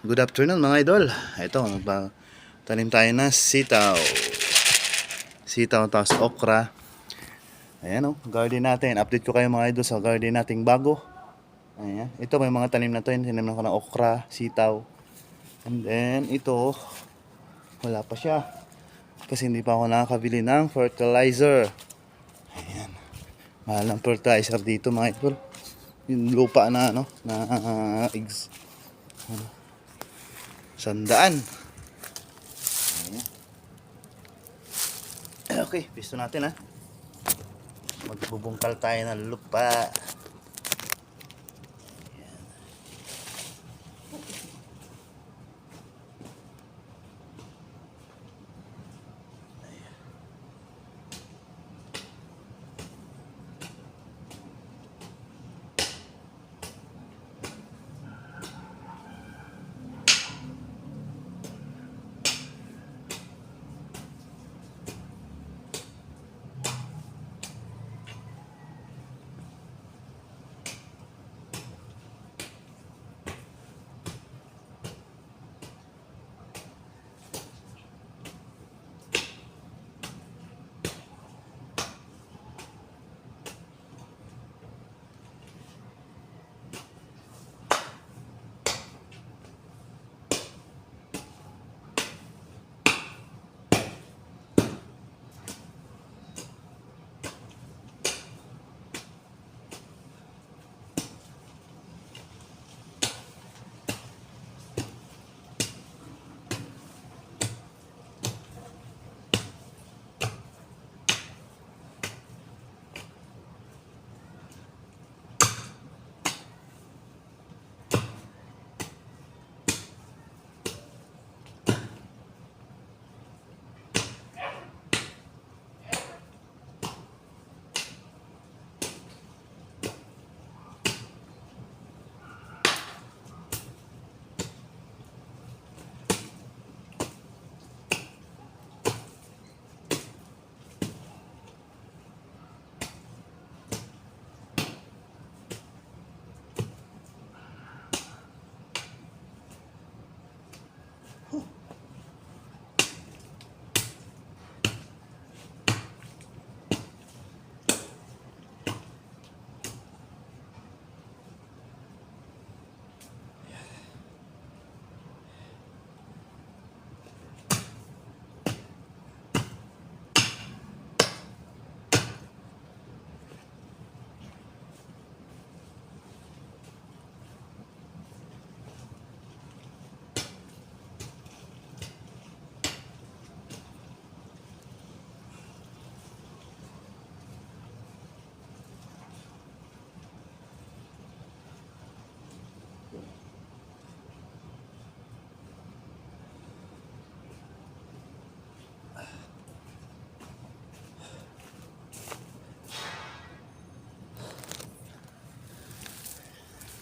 Good afternoon mga idol. Ito, tanim tayo na sitaw. Sitaw tapos okra. Ayan o, garden natin. Update ko kayo mga idol sa garden nating bago. Ayan. Ito may mga tanim na to. Tanim ko ng okra, sitaw. And then ito, wala pa siya. Kasi hindi pa ako nakakabili ng fertilizer. Ayan. Mahal ng fertilizer dito mga idol. Yung lupa na ano, na eggs. Sandaan. Okay, pisto natin ha. Magbubungkal tayo ng lupa.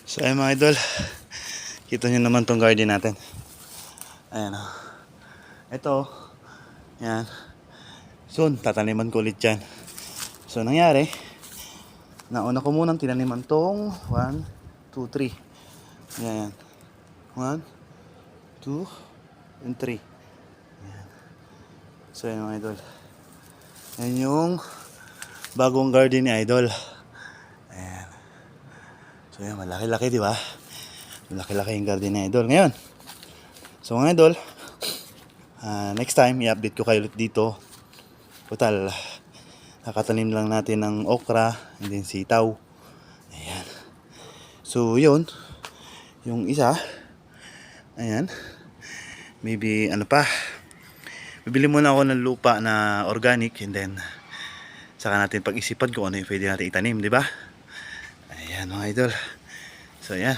So ayun mga idol, kita nyo naman tong garden natin. Ayan o. Ito, yan. Soon, tataniman ko ulit yan. So nangyari, nauna ko munang tinaniman tong 1, 2, 3. Yan. 1, 2, and 3. Yan. So ayun mga idol. Yan yung bagong garden ni idol. Ayan. So yan, malaki-laki di ba? Malaki-laki yung garden ni idol. Ngayon, so mga idol, next time i-update ko kayo ulit dito. Total, nakatanim lang natin ng okra and then sitaw. Ayan. So yun, yung isa, ayan, maybe ano pa, bibili muna ako ng lupa na organic and then saka natin pag-isipan kung ano yung pwede natin itanim, di ba? Ayan mga idol. So ayan,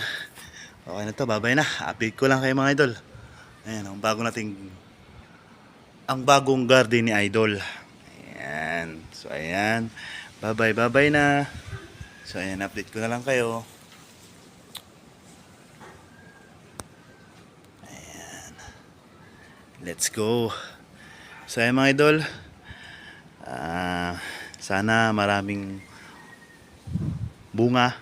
okay na to, babay na. Update ko lang kayo mga idol. Ayan, ang bagong garden ni idol. Ayan. So ayan, babay na. So ayan, update ko na lang kayo. Ayan, let's go. So ayan mga idol, sana maraming bunga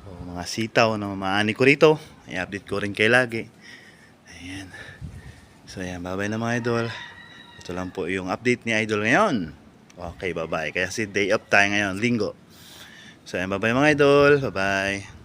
o mga sitaw na maani ko rito. I-update ko rin kayo lagi. Ayan. So ayan, bye-bye na mga idol. Ito lang po yung update ni Idol ngayon. Okay, bye-bye. Kasi day off tayo ngayon, linggo. So ayan, bye-bye mga idol. Bye-bye.